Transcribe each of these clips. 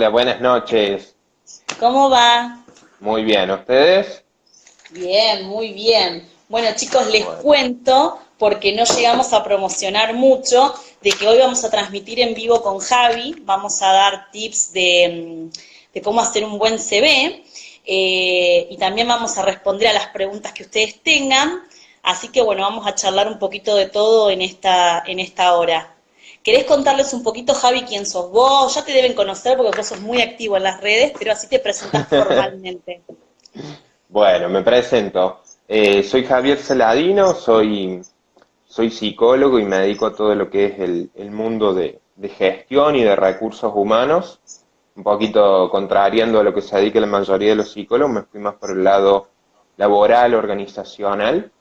Hola, buenas noches. ¿Cómo va? Muy bien, ¿ustedes? Bien, muy bien. Bueno, chicos, les Bueno, cuento, porque no llegamos a promocionar mucho, de que hoy vamos a transmitir en vivo con Javi, vamos a dar tips de cómo hacer un buen CV, y también vamos a responder a las preguntas que ustedes tengan, así que bueno, vamos a charlar un poquito de todo en esta hora. ¿Querés contarles un poquito, Javi, quién sos vos? Ya te deben conocer porque vos sos muy activo en las redes, pero así te presentás formalmente. bueno, me presento. Soy Javier Saladino, soy psicólogo y me dedico a todo lo que es el mundo de gestión y de recursos humanos. Un poquito contrariando a lo que se dedica la mayoría de los psicólogos, me fui más por el lado laboral, organizacional.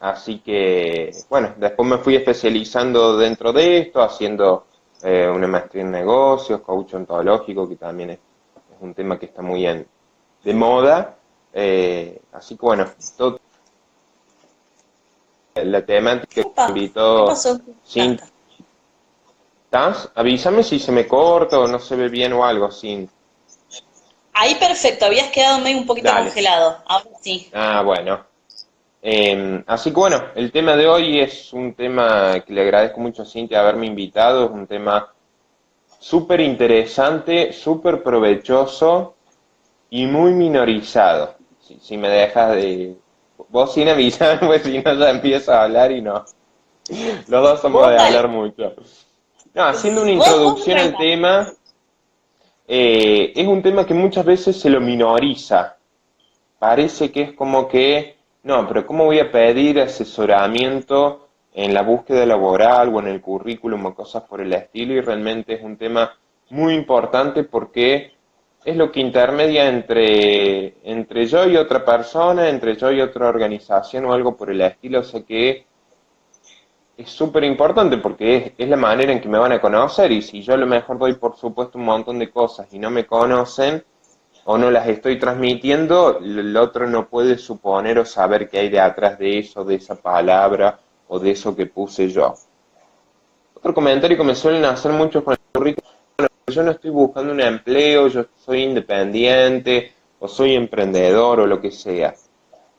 Así que, bueno, después me fui especializando dentro de esto, haciendo una maestría en negocios, coach ontológico, que también es un tema que está muy de moda. Así que, bueno, todo, la temática que me Opa, ¿qué invitó pasó? Cintas, avísame si se me corta o no se ve bien o algo, sin, Ahí perfecto, habías quedado medio un poquito dale. congelado. Ahora sí. Ah, bueno. Así que bueno, el tema de hoy es un tema que le agradezco mucho a Cintia haberme invitado, es un tema súper interesante, súper provechoso y muy minorizado. Si me dejas de... Vos sin avisar, pues si no ya empiezo a hablar y no. Los dos somos Vos de dale. hablar mucho. No, haciendo una Vos introducción al arrancá. tema, es un tema que muchas veces se lo minoriza. Parece que es como que, no, pero ¿cómo voy a pedir asesoramiento en la búsqueda laboral o en el currículum o cosas por el estilo? Y realmente es un tema muy importante porque es lo que intermedia entre yo y otra persona, entre yo y otra organización o algo por el estilo. O sea que es súper importante porque es la manera en que me van a conocer y si yo a lo mejor doy por supuesto un montón de cosas y no me conocen, o no las estoy transmitiendo, el otro no puede suponer o saber qué hay de atrás de eso, de esa palabra o de eso que puse yo. Otro comentario que me suelen hacer muchos con el currículum, yo no estoy buscando un empleo, yo soy independiente o soy emprendedor o lo que sea.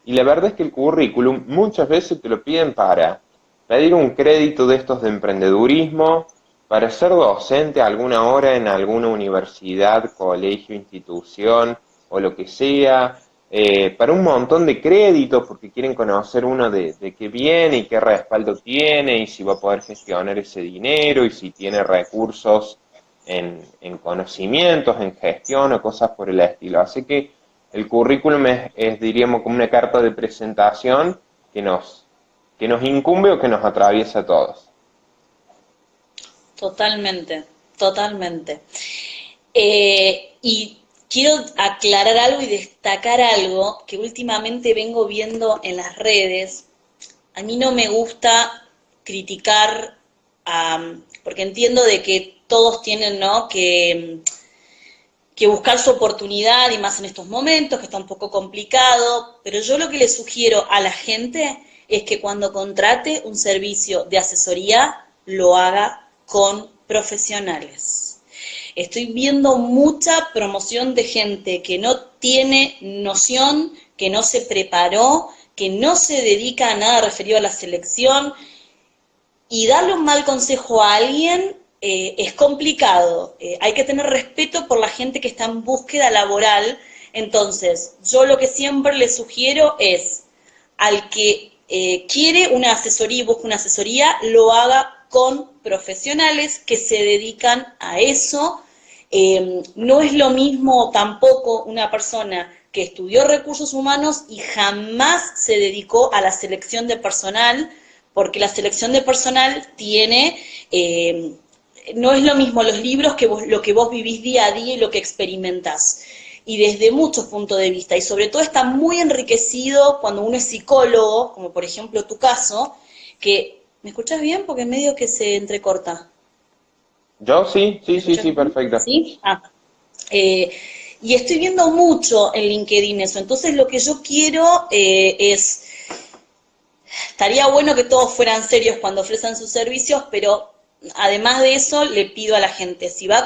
Y la verdad es que el currículum muchas veces te lo piden para pedir un crédito de estos de emprendedurismo, para ser docente alguna hora en alguna universidad, colegio, institución o lo que sea, para un montón de créditos porque quieren conocer uno de qué viene y qué respaldo tiene y si va a poder gestionar ese dinero y si tiene recursos en conocimientos, en gestión o cosas por el estilo. Así que el currículum diríamos, como una carta de presentación que nos incumbe o que nos atraviesa a todos. Totalmente, totalmente. Y quiero aclarar algo y destacar algo que últimamente vengo viendo en las redes. A mí no me gusta criticar, porque entiendo de que todos tienen, ¿no?, que buscar su oportunidad y más en estos momentos, que está un poco complicado, pero yo lo que le sugiero a la gente es que cuando contrate un servicio de asesoría lo haga con profesionales. Estoy viendo mucha promoción de gente que no tiene noción, que no se preparó, que no se dedica a nada referido a la selección, y darle un mal consejo a alguien es complicado. Hay que tener respeto por la gente que está en búsqueda laboral. Entonces, yo lo que siempre le sugiero es al que quiere una asesoría y busca una asesoría, lo haga con profesionales que se dedican a eso. No es lo mismo tampoco una persona que estudió recursos humanos y jamás se dedicó a la selección de personal, porque la selección de personal no es lo mismo los libros que lo que vos vivís día a día y lo que experimentás. Y desde muchos puntos de vista, y sobre todo está muy enriquecido cuando uno es psicólogo, como por ejemplo tu caso, que, ¿me escuchás bien? Porque medio que se entrecorta. ¿Yo? Sí, sí, ¿Me sí, escuchás sí, bien? perfecto. ¿Sí? Eh, y estoy viendo mucho en LinkedIn eso. Entonces lo que yo quiero estaría bueno que todos fueran serios cuando ofrecen sus servicios, pero además de eso le pido a la gente, si va a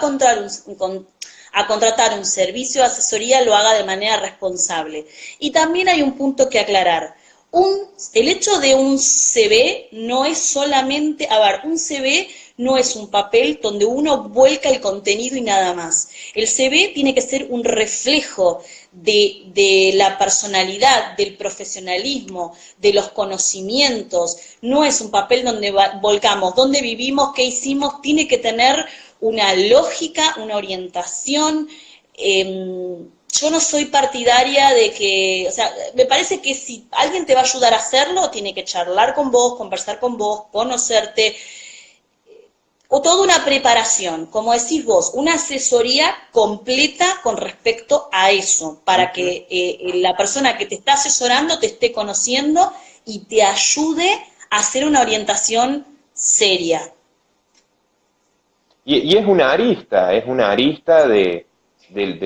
a contratar un servicio de asesoría lo haga de manera responsable. Y también hay un punto que aclarar. El hecho de un CV no es solamente, un CV no es un papel donde uno vuelca el contenido y nada más. El CV tiene que ser un reflejo de la personalidad, del profesionalismo, de los conocimientos. No es un papel donde volcamos dónde vivimos, qué hicimos, tiene que tener una lógica, una orientación. Yo no soy partidaria de que, o sea, me parece que si alguien te va a ayudar a hacerlo, tiene que charlar con vos, conversar con vos, conocerte, o toda una preparación, como decís vos, una asesoría completa con respecto a eso, para que la persona que te está asesorando te esté conociendo y te ayude a hacer una orientación seria. Y es una arista de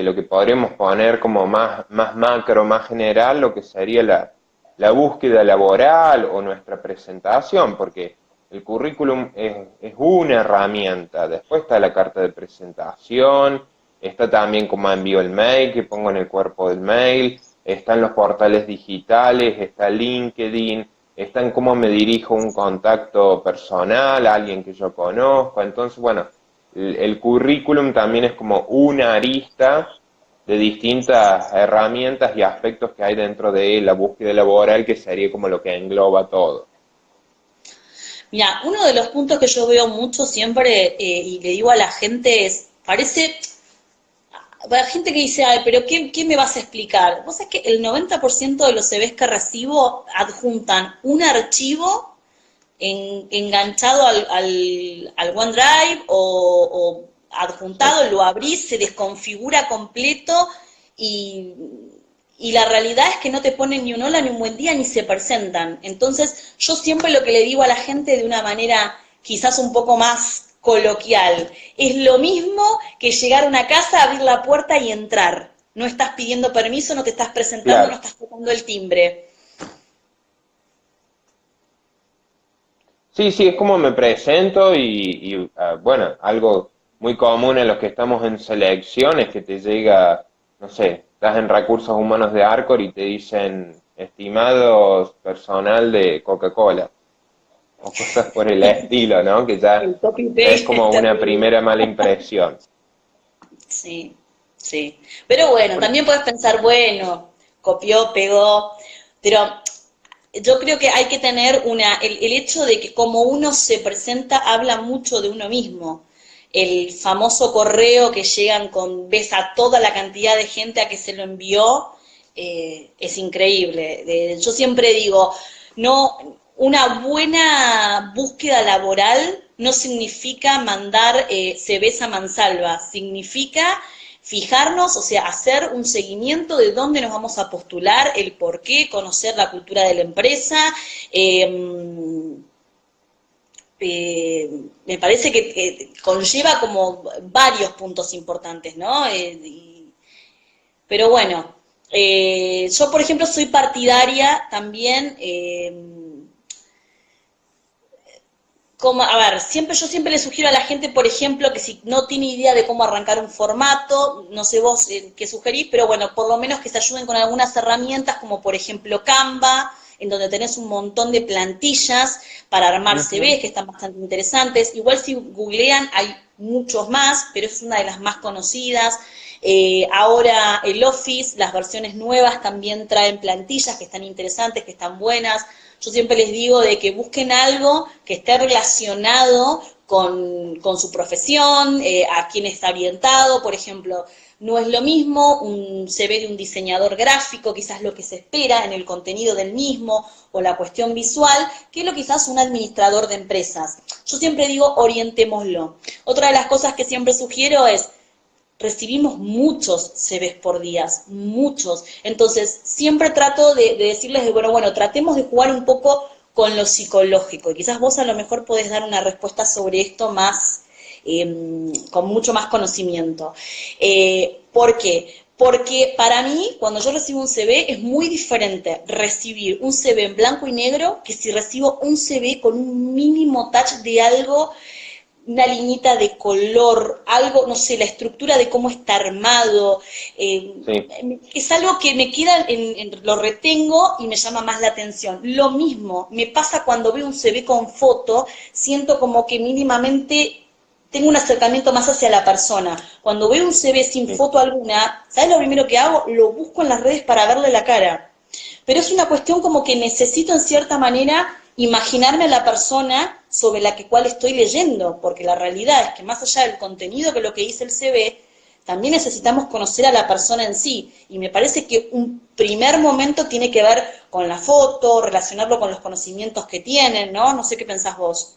lo que podríamos poner como más macro, más general, lo que sería la búsqueda laboral o nuestra presentación, porque el currículum es una herramienta, después está la carta de presentación, está también cómo envío el mail, que pongo en el cuerpo del mail, están los portales digitales, está LinkedIn, está en cómo me dirijo a un contacto personal, a alguien que yo conozco. Entonces, bueno, el currículum también es como una arista de distintas herramientas y aspectos que hay dentro de la búsqueda laboral, que sería como lo que engloba todo. Mira, uno de los puntos que yo veo mucho siempre y le digo a la gente es, para gente que dice, ay, pero ¿qué me vas a explicar? Vos sabés que el 90% de los CVs que recibo adjuntan un archivo enganchado al OneDrive o adjuntado, lo abrís, se desconfigura completo y la realidad es que no te ponen ni un hola, ni un buen día, ni se presentan. Entonces, yo siempre lo que le digo a la gente de una manera quizás un poco más coloquial, es lo mismo que llegar a una casa, abrir la puerta y entrar. No estás pidiendo permiso, no te estás presentando, Claro. no estás tocando el timbre. Sí, sí, es como me presento bueno, algo muy común en los que estamos en selecciones, que te llega, no sé, estás en recursos humanos de Arcor y te dicen, estimados personal de Coca-Cola, o cosas por el estilo, ¿no? Que El ya es copy-paste es como una terrible. primera mala impresión. Sí, sí. Pero bueno, Por- también puedes pensar, bueno, copió, pegó, pero yo creo que hay que tener el hecho de que como uno se presenta habla mucho de uno mismo. El famoso correo que llegan ves a toda la cantidad de gente a que se lo envió, es increíble. Yo siempre digo, no, una buena búsqueda laboral no significa mandar CVs a mansalva, significa fijarnos, o sea, hacer un seguimiento de dónde nos vamos a postular, el por qué, conocer la cultura de la empresa. Me parece que conlleva como varios puntos importantes, ¿no? Pero bueno, yo por ejemplo soy partidaria también, yo siempre le sugiero a la gente, por ejemplo, que si no tiene idea de cómo arrancar un formato, no sé vos qué sugerís, pero bueno, por lo menos que se ayuden con algunas herramientas, como por ejemplo Canva, en donde tenés un montón de plantillas para armar Ujú. CVs que están bastante interesantes. Igual si googlean hay muchos más, pero es una de las más conocidas. Ahora el Office, las versiones nuevas también traen plantillas que están interesantes, que están buenas. Yo siempre les digo de que busquen algo que esté relacionado con su profesión, a quién está orientado, por ejemplo, no es lo mismo un CV de un diseñador gráfico, quizás lo que se espera en el contenido del mismo o la cuestión visual, que lo quizás un administrador de empresas. Yo siempre digo, orientémoslo. Otra de las cosas que siempre sugiero es, recibimos muchos CVs por día, muchos. Entonces, siempre trato de decirles, bueno, tratemos de jugar un poco con lo psicológico. Y quizás vos a lo mejor podés dar una respuesta sobre esto más, con mucho más conocimiento. ¿Por qué? Porque para mí, cuando yo recibo un CV, es muy diferente recibir un CV en blanco y negro que si recibo un CV con un mínimo touch de algo una liñita de color, algo, no sé, la estructura de cómo está armado, Sí. es algo que me queda, lo retengo y me llama más la atención. Lo mismo me pasa cuando veo un CV con foto, siento como que mínimamente tengo un acercamiento más hacia la persona. Cuando veo un CV sin Sí. foto alguna, ¿sabes lo primero que hago? Lo busco en las redes para verle la cara. Pero es una cuestión como que necesito en cierta manera imaginarme a la persona sobre la que cual estoy leyendo, porque la realidad es que más allá del contenido que lo que dice el CV, también necesitamos conocer a la persona en sí. Y me parece que un primer momento tiene que ver con la foto, relacionarlo con los conocimientos que tienen, ¿no? No sé qué pensás vos.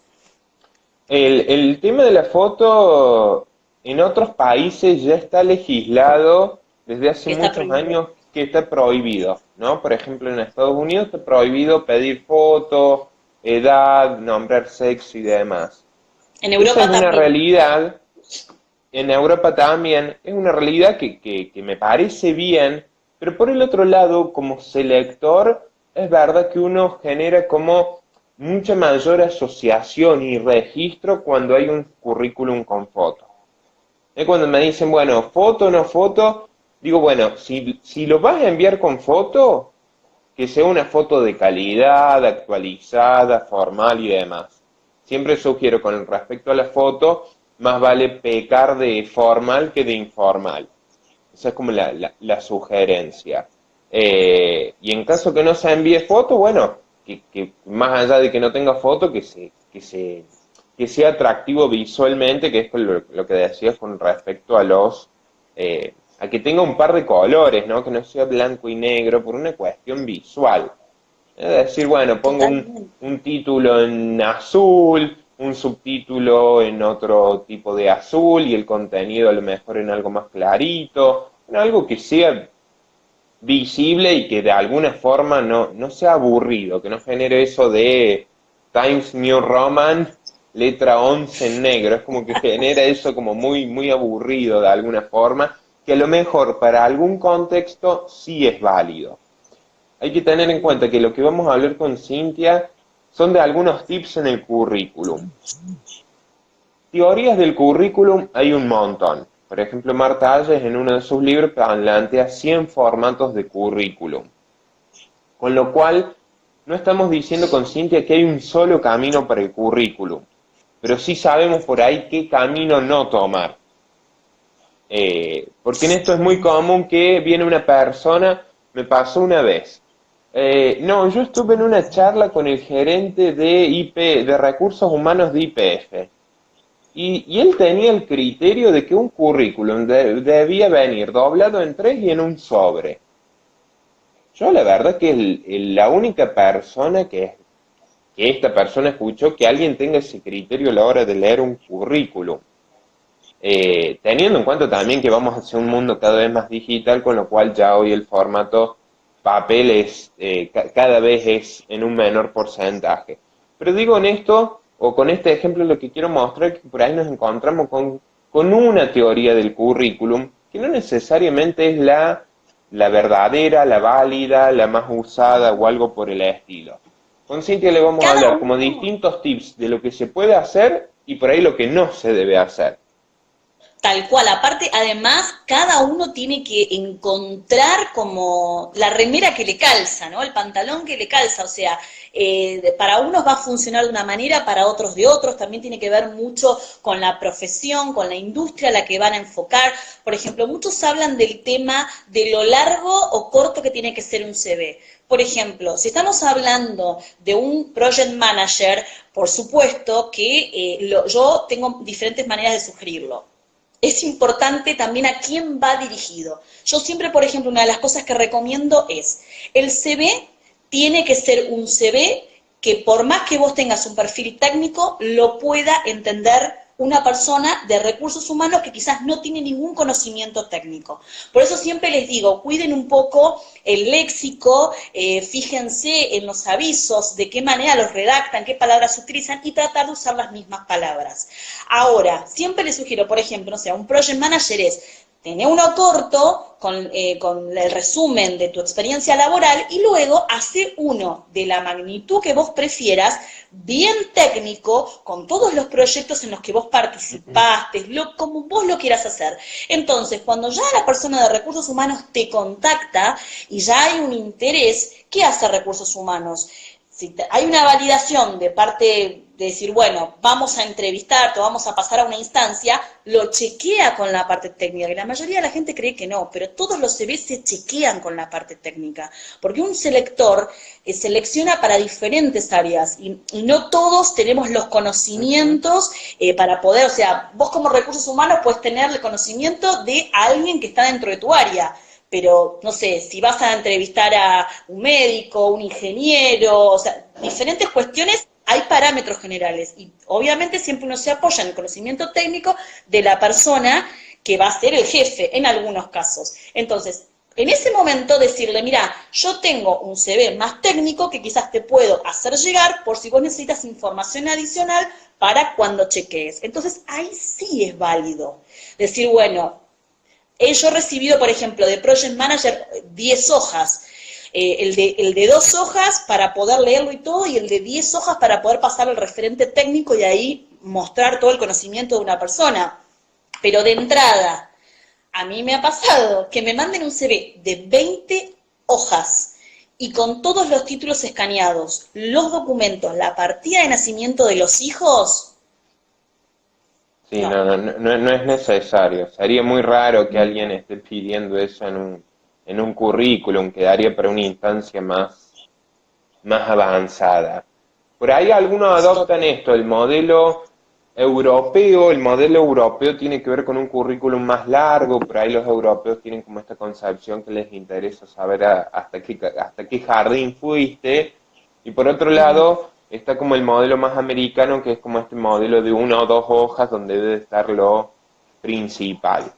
El tema de la foto en otros países ya está legislado desde hace Que está muchos prohibido. años que está prohibido, ¿no? Por ejemplo, en Estados Unidos está prohibido pedir foto, edad, nombrar sexo y demás. En Esa es Europa una también. realidad, en Europa también, es una realidad que me parece bien, pero por el otro lado, como selector, es verdad que uno genera como mucha mayor asociación y registro cuando hay un currículum con foto. Es cuando me dicen, bueno, foto o no foto, digo, bueno, si lo vas a enviar con foto, que sea una foto de calidad, actualizada, formal y demás. Siempre sugiero con respecto a la foto, más vale pecar de formal que de informal. Esa es como la sugerencia. Y en caso que no se envíe foto, bueno, que más allá de que no tenga foto, que sea atractivo visualmente, que es lo que decías con respecto a a que tenga un par de colores, ¿no? Que no sea blanco y negro por una cuestión visual. Es decir, bueno, pongo Totalmente. un título en azul, un subtítulo en otro tipo de azul y el contenido a lo mejor en algo más clarito, en algo que sea visible y que de alguna forma no sea aburrido, que no genere eso de Times New Roman, letra 11 en negro, es como que genera eso como muy aburrido de alguna forma, que a lo mejor para algún contexto sí es válido. Hay que tener en cuenta que lo que vamos a hablar con Cintia son de algunos tips en el currículum. Teorías del currículum hay un montón. Por ejemplo, Marta Hayes en uno de sus libros plantea 100 formatos de currículum. Con lo cual, no estamos diciendo con Cintia que hay un solo camino para el currículum, pero sí sabemos por ahí qué camino no tomar. Porque en esto es muy común que viene una persona, me pasó una vez. No, yo estuve en una charla con el gerente de de recursos humanos de YPF. Y él tenía el criterio de que un currículum debía venir doblado en tres y en un sobre. Yo la verdad que la única persona que esta persona escuchó que alguien tenga ese criterio a la hora de leer un currículum. Teniendo en cuenta también que vamos hacia un mundo cada vez más digital, con lo cual ya hoy el formato papel es cada vez es en un menor porcentaje. Pero digo en esto, o con este ejemplo, lo que quiero mostrar es que por ahí nos encontramos con una teoría del currículum que no necesariamente es la verdadera, la válida, la más usada o algo por el estilo. Con Cintia le vamos a Cada hablar como uno. distintos tips de lo que se puede hacer y por ahí lo que no se debe hacer. Tal cual, aparte, además, cada uno tiene que encontrar como la remera que le calza, ¿no? El pantalón que le calza, o sea, para unos va a funcionar de una manera, para otros de otros, también tiene que ver mucho con la profesión, con la industria a la que van a enfocar. Por ejemplo, muchos hablan del tema de lo largo o corto que tiene que ser un CV. Por ejemplo, si estamos hablando de un project manager, por supuesto que yo tengo diferentes maneras de sugerirlo. Es importante también a quién va dirigido. Yo siempre, por ejemplo, una de las cosas que recomiendo es, el CV tiene que ser un CV que por más que vos tengas un perfil técnico, lo pueda entender una persona de recursos humanos que quizás no tiene ningún conocimiento técnico. Por eso siempre les digo, cuiden un poco el léxico, fíjense en los avisos, de qué manera los redactan, qué palabras utilizan y tratar de usar las mismas palabras. Ahora, siempre les sugiero, por ejemplo, no sé, un project manager es tené uno corto con el resumen de tu experiencia laboral y luego hace uno de la magnitud que vos prefieras, bien técnico, con todos los proyectos en los que vos participaste, como vos lo quieras hacer. Entonces, cuando ya la persona de recursos humanos te contacta y ya hay un interés, ¿qué hace recursos humanos? Si hay una validación de parte de decir, bueno, vamos a entrevistarte o vamos a pasar a una instancia, lo chequea con la parte técnica. Y la mayoría de la gente cree que no, pero todos los CVs se chequean con la parte técnica. Porque un selector selecciona para diferentes áreas y no todos tenemos los conocimientos para poder, o sea, vos como recursos humanos puedes tener el conocimiento de alguien que está dentro de tu área. Pero, no sé, si vas a entrevistar a un médico, un ingeniero, o sea, diferentes cuestiones, hay parámetros generales. Y obviamente siempre uno se apoya en el conocimiento técnico de la persona que va a ser el jefe, en algunos casos. Entonces, en ese momento decirle, mira, yo tengo un CV más técnico que quizás te puedo hacer llegar por si vos necesitas información adicional para cuando chequees. Entonces, ahí sí es válido. Decir, bueno, yo he recibido, por ejemplo, de Project Manager 10 hojas, el de 2 hojas para poder leerlo y todo, y el de 10 hojas para poder pasar al referente técnico y ahí mostrar todo el conocimiento de una persona. Pero de entrada, a mí me ha pasado que me manden un CV de 20 hojas y con todos los títulos escaneados, los documentos, la partida de nacimiento de los hijos. Sí, No. no es necesario. Sería muy raro que alguien esté pidiendo eso en un currículum, quedaría para una instancia más avanzada. Por ahí algunos adoptan esto, el modelo europeo tiene que ver con un currículum más largo, por ahí los europeos tienen como esta concepción que les interesa saber hasta qué jardín fuiste, y por otro lado está como el modelo más americano, que es como este modelo de 1 o 2 hojas donde debe estar lo principal.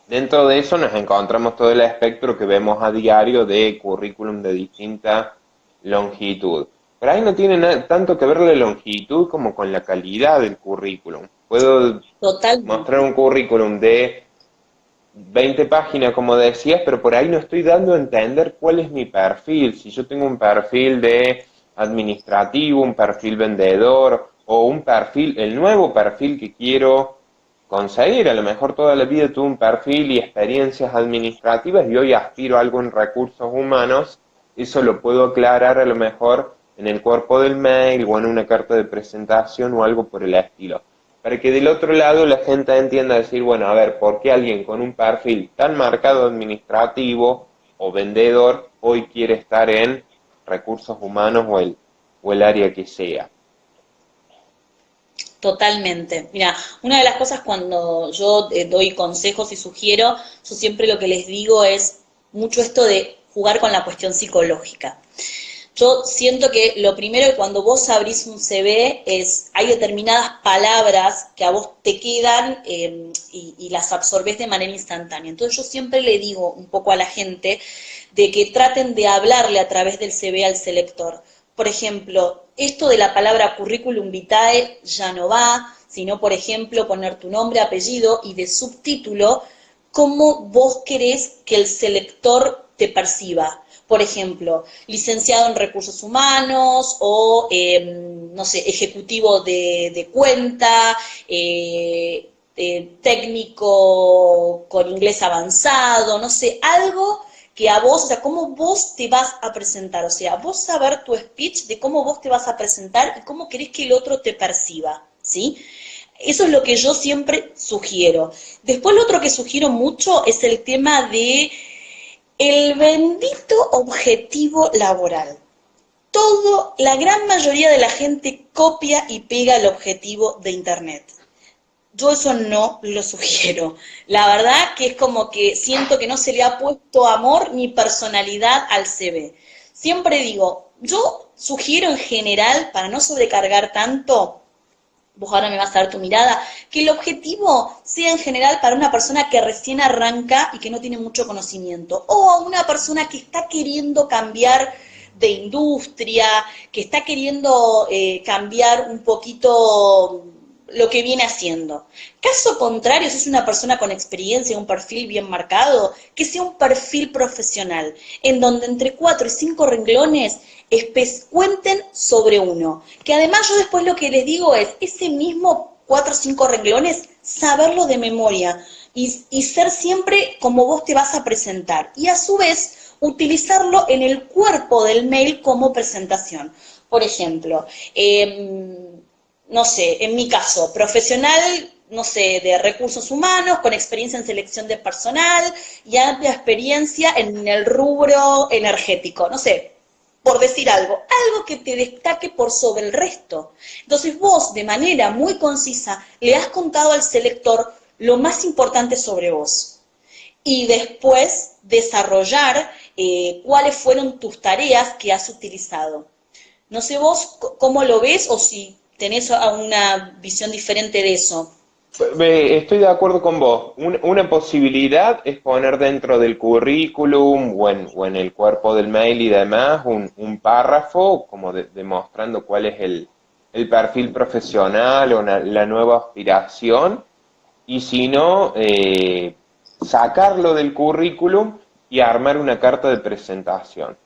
Dentro de eso nos encontramos todo el espectro que vemos a diario de currículum de distinta longitud. Pero ahí no tiene tanto que ver la longitud como con la calidad del currículum. Puedo mostrar Totalmente. un currículum de 20 páginas, como decías, pero por ahí no estoy dando a entender cuál es mi perfil. Si yo tengo un perfil de administrativo, un perfil vendedor o un perfil, el nuevo perfil que quiero conseguir. A lo mejor toda la vida tuve un perfil y experiencias administrativas y hoy aspiro a algo en recursos humanos. Eso lo puedo aclarar a lo mejor en el cuerpo del mail o en una carta de presentación o algo por el estilo. Para que del otro lado la gente entienda decir, bueno, a ver, ¿por qué alguien con un perfil tan marcado administrativo o vendedor hoy quiere estar en recursos humanos o el área que sea? Totalmente. Mira, una de las cosas cuando yo doy consejos y sugiero, yo siempre lo que les digo es mucho esto de jugar con la cuestión psicológica. Yo siento que lo primero que cuando vos abrís un CV es, hay determinadas palabras que a vos te quedan y las absorbés de manera instantánea. Entonces yo siempre le digo un poco a la gente de que traten de hablarle a través del CV al selector. Por ejemplo, esto de la palabra currículum vitae ya no va, sino, por ejemplo, poner tu nombre, apellido y de subtítulo, cómo vos querés que el selector te perciba. Por ejemplo, licenciado en recursos humanos o, no sé, ejecutivo de cuenta, técnico con inglés avanzado, no sé, algo que a vos, o sea, cómo vos te vas a presentar, o sea, vos saber tu speech de cómo vos te vas a presentar y cómo querés que el otro te perciba, ¿sí? Eso es lo que yo siempre sugiero. Después lo otro que sugiero mucho es el tema de el bendito objetivo laboral. La gran mayoría de la gente copia y pega el objetivo de Internet. Yo eso no lo sugiero. La verdad que es como que siento que no se le ha puesto amor ni personalidad al CV. Siempre digo, yo sugiero en general, para no sobrecargar tanto, vos ahora me vas a dar tu mirada, que el objetivo sea en general para una persona que recién arranca y que no tiene mucho conocimiento, o a una persona que está queriendo cambiar de industria, que está queriendo cambiar un poquito lo que viene haciendo. Caso contrario, si es una persona con experiencia, un perfil bien marcado, que sea un perfil profesional, en donde entre 4 y 5 renglones cuenten sobre uno. Que además yo después lo que les digo es, ese mismo 4 o 5 renglones, saberlo de memoria y ser siempre como vos te vas a presentar. Y a su vez, utilizarlo en el cuerpo del mail como presentación. Por ejemplo, no sé, en mi caso, profesional, no sé, de recursos humanos, con experiencia en selección de personal y amplia experiencia en el rubro energético, no sé, por decir algo que te destaque por sobre el resto. Entonces vos, de manera muy concisa, le has contado al selector lo más importante sobre vos. Y después desarrollar cuáles fueron tus tareas que has utilizado. No sé vos cómo lo ves o si tenés una visión diferente de eso. Estoy de acuerdo con vos. Una posibilidad es poner dentro del currículum o en el cuerpo del mail y demás un párrafo como demostrando cuál es el perfil profesional o la nueva aspiración y si no, sacarlo del currículum y armar una carta de presentación.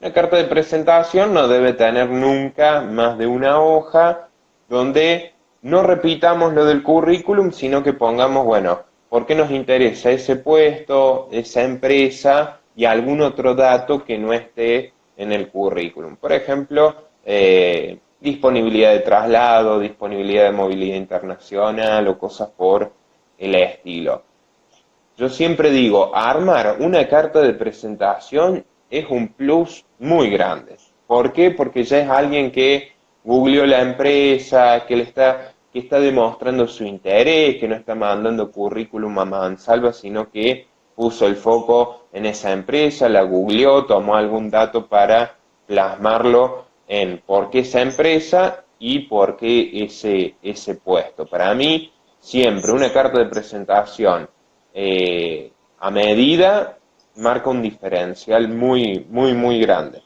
Una carta de presentación no debe tener nunca más de una hoja donde no repitamos lo del currículum, sino que pongamos, bueno, ¿por qué nos interesa ese puesto, esa empresa y algún otro dato que no esté en el currículum? Por ejemplo, disponibilidad de traslado, disponibilidad de movilidad internacional o cosas por el estilo. Yo siempre digo, armar una carta de presentación es un plus muy grande. ¿Por qué? Porque ya es alguien que googleó la empresa, que está demostrando su interés, que no está mandando currículum a mansalva, sino que puso el foco en esa empresa, la googleó, tomó algún dato para plasmarlo en por qué esa empresa y por qué ese puesto. Para mí, siempre una carta de presentación a medida marca un diferencial muy, muy, muy grande.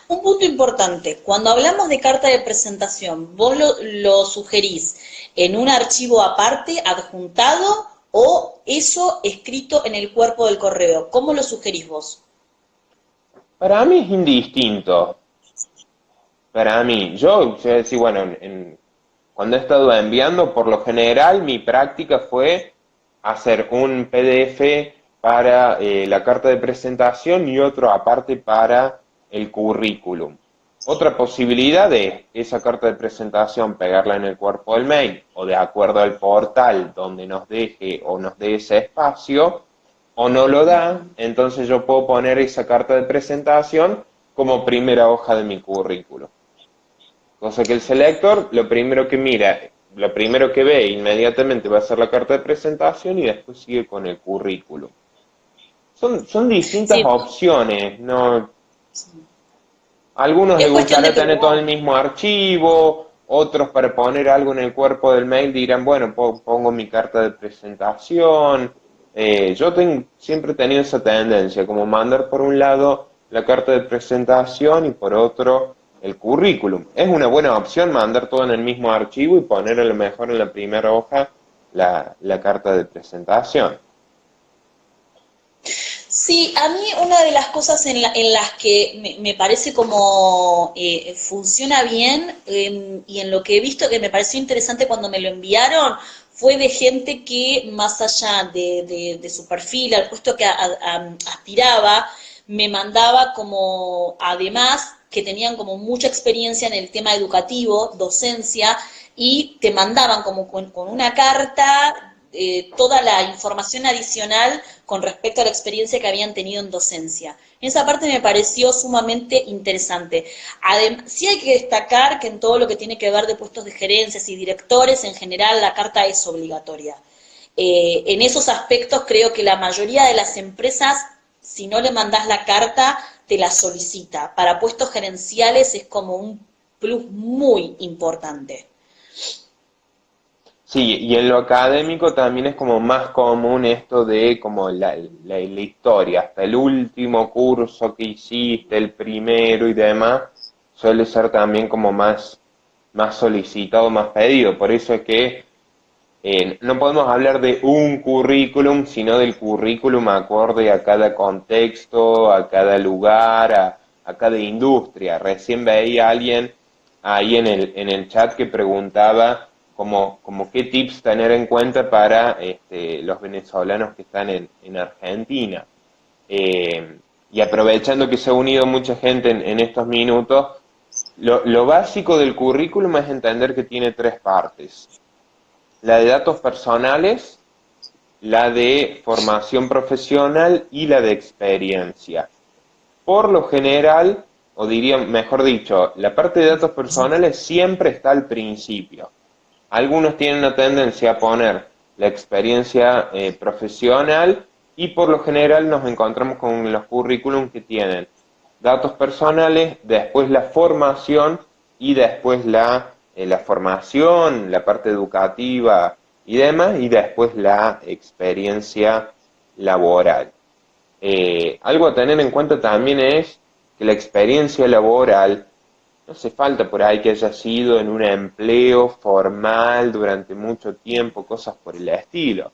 Un punto importante, cuando hablamos de carta de presentación, ¿vos lo sugerís en un archivo aparte, adjuntado, o eso escrito en el cuerpo del correo? ¿Cómo lo sugerís vos? Para mí es indistinto. Para mí, yo decir, bueno, cuando he estado enviando, por lo general mi práctica fue hacer un PDF para la carta de presentación y otro aparte para el currículum. Otra posibilidad es esa carta de presentación pegarla en el cuerpo del mail o de acuerdo al portal donde nos deje o nos dé ese espacio o no lo da, entonces yo puedo poner esa carta de presentación como primera hoja de mi currículum. Cosa que el selector lo primero que mira, lo primero que ve inmediatamente va a ser la carta de presentación y después sigue con el currículum. Son distintas Sí, opciones, ¿no? A algunos es les cuestión de gustará tener todo probar. el mismo archivo, otros para poner algo en el cuerpo del mail dirán, bueno, pongo mi carta de presentación. Siempre he tenido esa tendencia, como mandar por un lado la carta de presentación y por otro el currículum. Es una buena opción mandar todo en el mismo archivo y poner a lo mejor en la primera hoja la carta de presentación. Sí, a mí una de las cosas en las que me parece como funciona bien y en lo que he visto que me pareció interesante cuando me lo enviaron fue de gente que más allá de su perfil, al puesto que aspiraba, me mandaba como además que tenían como mucha experiencia en el tema educativo, docencia, y te mandaban como con una carta toda la información adicional con respecto a la experiencia que habían tenido en docencia. En esa parte me pareció sumamente interesante. Sí hay que destacar que en todo lo que tiene que ver de puestos de gerencias y directores, en general la carta es obligatoria. En esos aspectos creo que la mayoría de las empresas, si no le mandás la carta, te la solicita. Para puestos gerenciales es como un plus muy importante. Sí, y en lo académico también es como más común esto de como la historia, hasta el último curso que hiciste, el primero y demás, suele ser también como más más solicitado, más pedido. Por eso es que no podemos hablar de un currículum, sino del currículum acorde a cada contexto, a cada lugar, a cada industria. Recién veía a alguien ahí en el chat que preguntaba como qué tips tener en cuenta para los venezolanos que están en Argentina. Y aprovechando que se ha unido mucha gente en estos minutos, lo básico del currículum es entender que tiene tres partes: la de datos personales, la de formación profesional y la de experiencia. Por lo general, o diría mejor dicho, la parte de datos personales siempre está al principio. Algunos tienen una tendencia a poner la experiencia profesional y por lo general nos encontramos con los currículum que tienen datos personales, después la formación y después la formación, la parte educativa y demás, y después la experiencia laboral. Algo a tener en cuenta también es que la experiencia laboral no hace falta por ahí que haya sido en un empleo formal durante mucho tiempo, cosas por el estilo.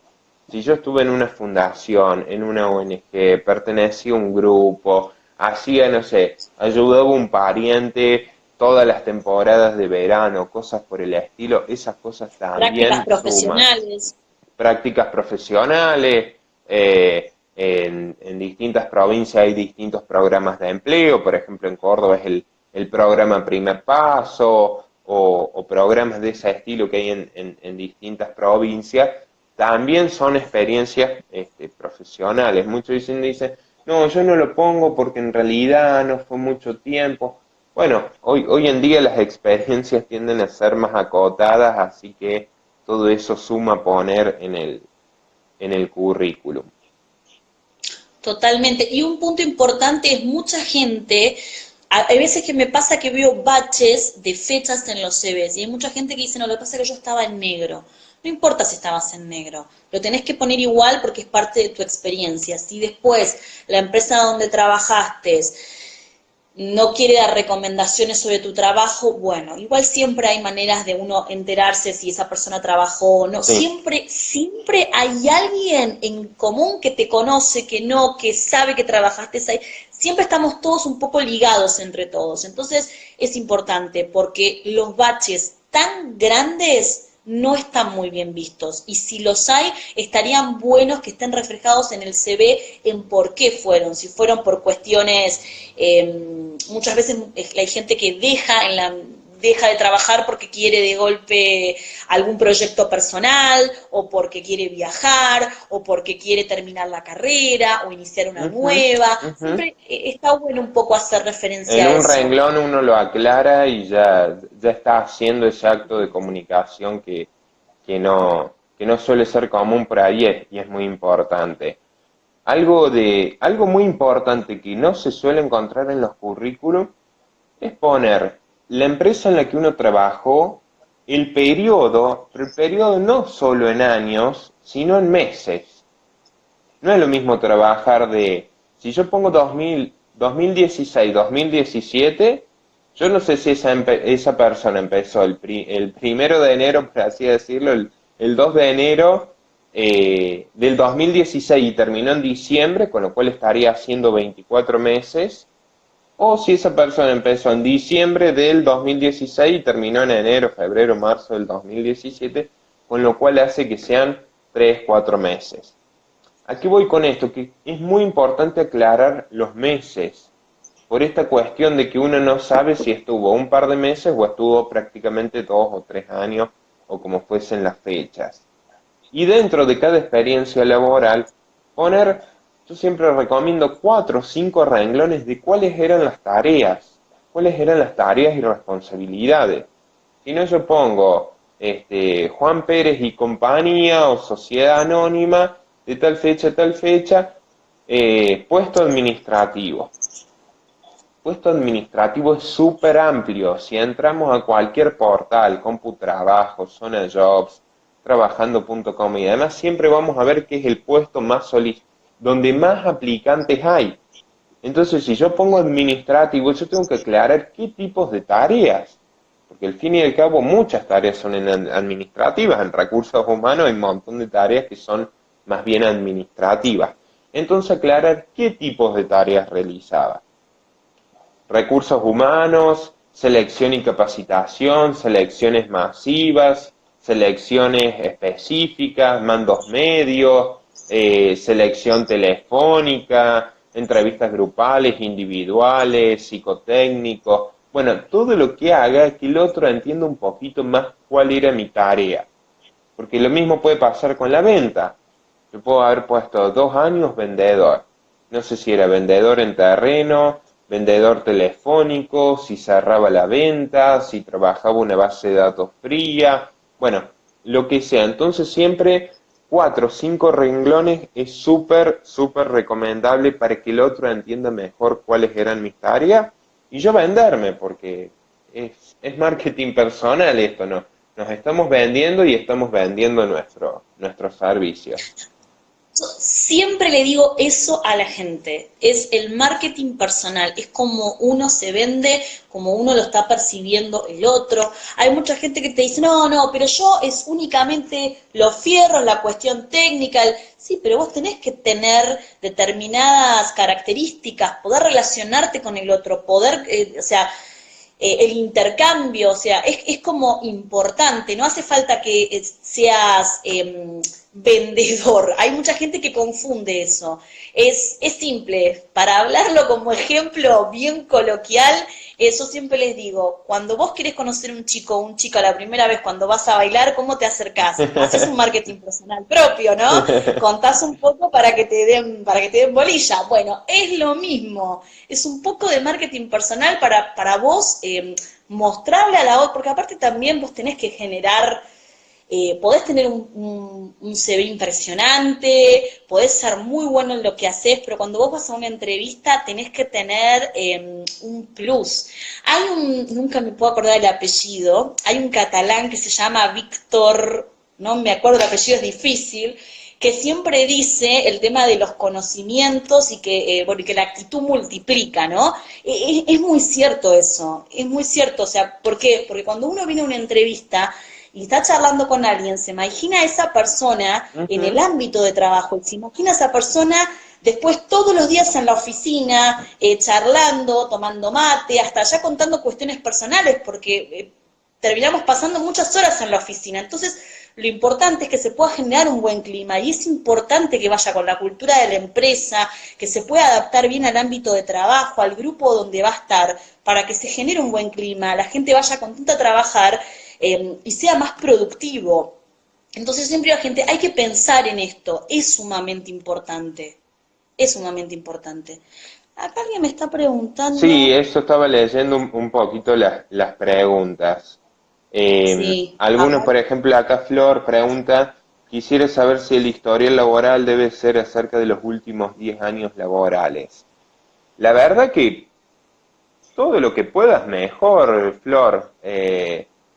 Si yo estuve en una fundación, en una ONG, pertenecía a un grupo, hacía, no sé, ayudaba a un pariente todas las temporadas de verano, cosas por el estilo, esas cosas Prácticas también suman. profesionales. Prácticas profesionales, en distintas provincias hay distintos programas de empleo, por ejemplo en Córdoba es el programa Primer Paso, o programas de ese estilo que hay en distintas provincias, también son experiencias profesionales. Muchos dicen, no, yo no lo pongo porque en realidad no fue mucho tiempo. Bueno, hoy en día las experiencias tienden a ser más acotadas, así que todo eso suma a poner en el currículum. Totalmente. Y un punto importante es mucha gente, hay veces que me pasa que veo baches de fechas en los CVs y hay mucha gente que dice, no, lo que pasa es que yo estaba en negro. No importa si estabas en negro, lo tenés que poner igual porque es parte de tu experiencia. Si después la empresa donde trabajaste no quiere dar recomendaciones sobre tu trabajo, bueno, igual siempre hay maneras de uno enterarse si esa persona trabajó o no. Sí. Siempre hay alguien en común que te conoce, que no, que sabe que trabajaste ahí. Siempre estamos todos un poco ligados entre todos. Entonces es importante porque los baches tan grandes no están muy bien vistos y si los hay, estarían buenos que estén reflejados en el CV en por qué fueron, si fueron por cuestiones, muchas veces hay gente que deja de trabajar porque quiere de golpe algún proyecto personal, o porque quiere viajar, o porque quiere terminar la carrera, o iniciar una Ujú, nueva. ujú. Siempre está bueno un poco hacer referencia En a un eso. renglón uno lo aclara y ya está haciendo ese acto de comunicación que no suele ser común por ahí y es muy importante. Algo muy importante que no se suele encontrar en los currículum es poner la empresa en la que uno trabajó, pero el periodo no solo en años, sino en meses. No es lo mismo trabajar si yo pongo 2016, 2017, yo no sé si esa persona empezó el 1 de enero, por así decirlo, el 2 de enero del 2016 y terminó en diciembre, con lo cual estaría haciendo 24 meses, o si esa persona empezó en diciembre del 2016 y terminó en enero, febrero, marzo del 2017, con lo cual hace que sean 3, 4 meses. ¿A qué voy con esto? Que es muy importante aclarar los meses, por esta cuestión de que uno no sabe si estuvo un par de meses o estuvo prácticamente 2 o 3 años, o como fuesen las fechas. Y dentro de cada experiencia laboral, poner, yo siempre recomiendo 4 o 5 renglones de cuáles eran las tareas y responsabilidades. Si no, yo pongo Juan Pérez y compañía o sociedad anónima de tal fecha, puesto administrativo. Puesto administrativo es súper amplio. Si entramos a cualquier portal, CompuTrabajo, Zona Jobs, trabajando.com y además, siempre vamos a ver que es el puesto más solicitado, donde más aplicantes hay. Entonces, si yo pongo administrativo, yo tengo que aclarar qué tipos de tareas. porque al fin y al cabo muchas tareas son administrativas, en recursos humanos hay un montón de tareas que son más bien administrativas. Entonces aclarar qué tipos de tareas realizaba. Recursos humanos, selección y capacitación, selecciones masivas, selecciones específicas, mandos medios, selección telefónica, entrevistas grupales, individuales, psicotécnicos. Bueno, todo lo que haga que el otro entienda un poquito más cuál era mi tarea. Porque lo mismo puede pasar con la venta. Yo puedo haber puesto 2 años vendedor. No sé si era vendedor en terreno, vendedor telefónico, si cerraba la venta, si trabajaba una base de datos fría, bueno, lo que sea. Entonces siempre 4 o 5 renglones es súper, súper recomendable para que el otro entienda mejor cuáles eran mis tareas y yo venderme, porque es marketing personal esto, ¿no? Nos estamos vendiendo y estamos vendiendo nuestro servicio. Siempre le digo eso a la gente, es el marketing personal, es como uno se vende, como uno lo está percibiendo el otro. Hay mucha gente que te dice, no, no, pero yo es únicamente los fierros, la cuestión técnica. Sí, pero vos tenés que tener determinadas características, poder relacionarte con el otro, poder, o sea, el intercambio, o sea, es como importante, no hace falta que seas vendedor, hay mucha gente que confunde eso, es simple, para hablarlo como ejemplo bien coloquial, yo siempre les digo, cuando vos querés conocer un chico o un chico la primera vez cuando vas a bailar, ¿cómo te acercás? Haces un marketing personal propio, ¿no? Contás un poco para que te den bolilla. Bueno, es lo mismo, es un poco de marketing personal para vos mostrarle a la otra, porque aparte también vos tenés que generar, podés tener un CV impresionante, podés ser muy bueno en lo que haces, pero cuando vos vas a una entrevista tenés que tener un plus. Nunca me puedo acordar el apellido, hay un catalán que se llama Víctor, no me acuerdo, el apellido es difícil, que siempre dice el tema de los conocimientos y que, bueno, y que la actitud multiplica, ¿no? Es muy cierto eso, es muy cierto, o sea, ¿por qué? Porque cuando uno viene a una entrevista y está charlando con alguien, se imagina a esa persona en el Ujú. ámbito de trabajo, y se imagina a esa persona después todos los días en la oficina, charlando, tomando mate, hasta ya contando cuestiones personales, porque terminamos pasando muchas horas en la oficina. Entonces, lo importante es que se pueda generar un buen clima y es importante que vaya con la cultura de la empresa, que se pueda adaptar bien al ámbito de trabajo, al grupo donde va a estar, para que se genere un buen clima, la gente vaya contenta a trabajar y sea más productivo. Entonces siempre la gente, hay que pensar en esto, es sumamente importante, es sumamente importante. Acá alguien me está Sí, preguntando, eso estaba leyendo un poquito las preguntas. sí, a Algunos, ver, por ejemplo, acá Flor pregunta, quisiera saber si el historial laboral debe ser acerca de los últimos 10 años laborales. La verdad que todo lo que puedas mejor, Flor.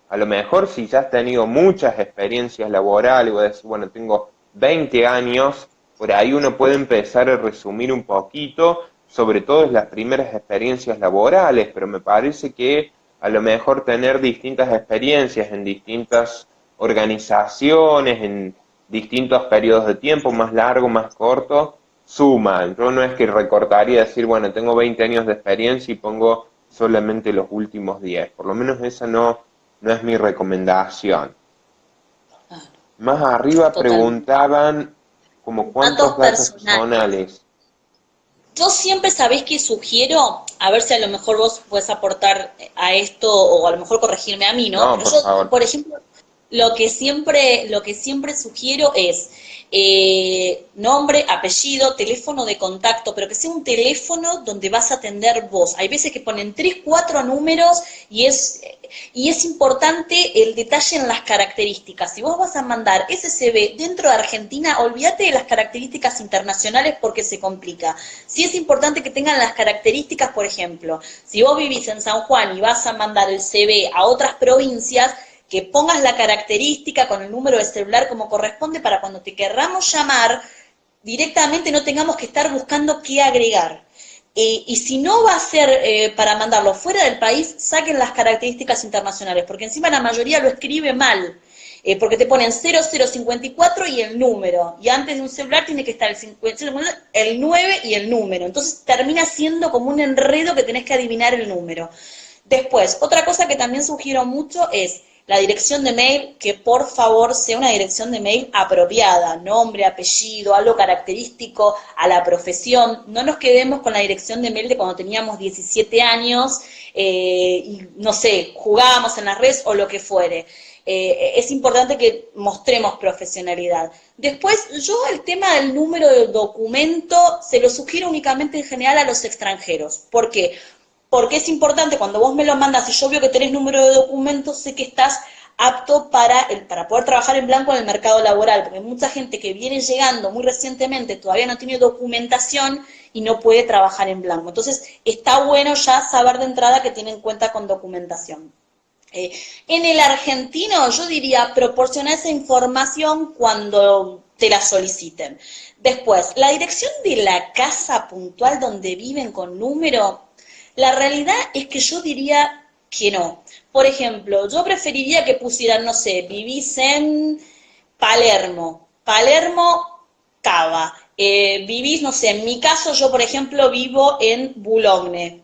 A lo mejor si ya has tenido muchas experiencias laborales, voy a decir, bueno, tengo 20 años, por ahí uno puede empezar a resumir un poquito, sobre todo las primeras experiencias laborales, pero me parece que a lo mejor tener distintas experiencias en distintas organizaciones, en distintos periodos de tiempo, más largo, más corto, suma. Yo no es que recortaría decir, bueno, tengo 20 años de experiencia y pongo solamente los últimos 10. Por lo menos esa no es mi recomendación. ah, Más arriba totalmente. preguntaban como Datos cuántos datos personales. personales. Yo siempre sabés que sugiero, a ver si a lo mejor vos podés aportar a esto o a lo mejor corregirme a mí, ¿no? No, Pero por yo, favor. por ejemplo, lo que siempre sugiero es nombre, apellido, teléfono de contacto, pero que sea un teléfono donde vas a atender vos. Hay veces que ponen 3, 4 números y es importante el detalle en las características. Si vos vas a mandar SCB dentro de Argentina, olvídate de las características internacionales porque se complica. Sí es importante que tengan las características, por ejemplo, si vos vivís en San Juan y vas a mandar el CV a otras provincias, que pongas la característica con el número de celular como corresponde para cuando te querramos llamar, directamente no tengamos que estar buscando qué agregar. Y si no va a ser para mandarlo fuera del país, saquen las características internacionales, porque encima la mayoría lo escribe mal, porque te ponen 0054 y el número, y antes de un celular tiene que estar el 50, el 9 y el número, entonces termina siendo como un enredo que tenés que adivinar el número. Después, otra cosa que también sugiero mucho es la dirección de mail, que por favor sea una dirección de mail apropiada, nombre, apellido, algo característico a la profesión. No nos quedemos con la dirección de mail de cuando teníamos 17 años y, no sé, jugábamos en las redes o lo que fuere. Es importante que mostremos profesionalidad. Después, yo el tema del número de documento se lo sugiero únicamente en general a los extranjeros. ¿Por qué? Porque es importante, cuando vos me lo mandas y yo veo que tenés número de documento, sé que estás apto para poder trabajar en blanco en el mercado laboral, porque hay mucha gente que viene llegando muy recientemente, todavía no tiene documentación y no puede trabajar en blanco. Entonces, está bueno ya saber de entrada que tienen cuenta con documentación. En el argentino, yo diría, proporciona esa información cuando te la soliciten. Después, la dirección de la casa puntual donde viven con número, la realidad es que yo diría que no. Por ejemplo, yo preferiría que pusieran, no sé, vivís en Palermo, Cava. Vivís, no sé, en mi caso yo, por ejemplo, vivo en Boulogne,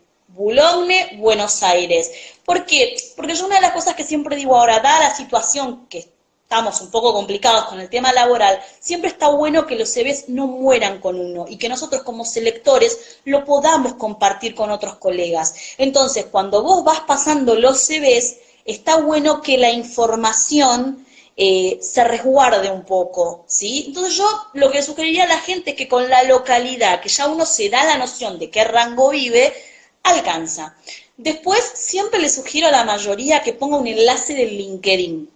Buenos Aires. ¿Por qué? Porque yo una de las cosas que siempre digo ahora, dada la situación que estamos un poco complicados con el tema laboral, siempre está bueno que los CVs no mueran con uno y que nosotros como selectores lo podamos compartir con otros colegas. Entonces, cuando vos vas pasando los CVs, está bueno que la información se resguarde un poco, ¿sí? Entonces yo lo que sugeriría a la gente es que con la localidad, que ya uno se da la noción de qué rango vive, alcanza. Después, siempre le sugiero a la mayoría que ponga un enlace del LinkedIn.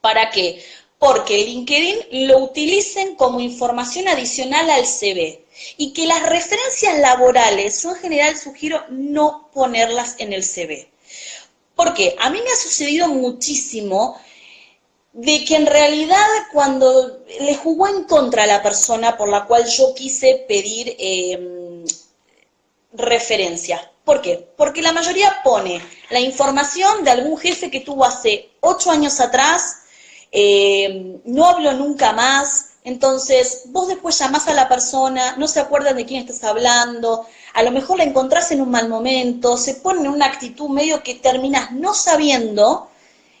¿Para qué? Porque LinkedIn lo utilicen como información adicional al CV y que las referencias laborales, yo en general sugiero no ponerlas en el CV. ¿Por qué? A mí me ha sucedido muchísimo de que en realidad cuando le jugó en contra a la persona por la cual yo quise pedir referencia. ¿Por qué? Porque la mayoría pone la información de algún jefe que tuvo hace 8 años atrás, no hablo nunca más, entonces vos después llamás a la persona, no se acuerdan de quién estás hablando, a lo mejor la encontrás en un mal momento, se pone en una actitud medio que terminás no sabiendo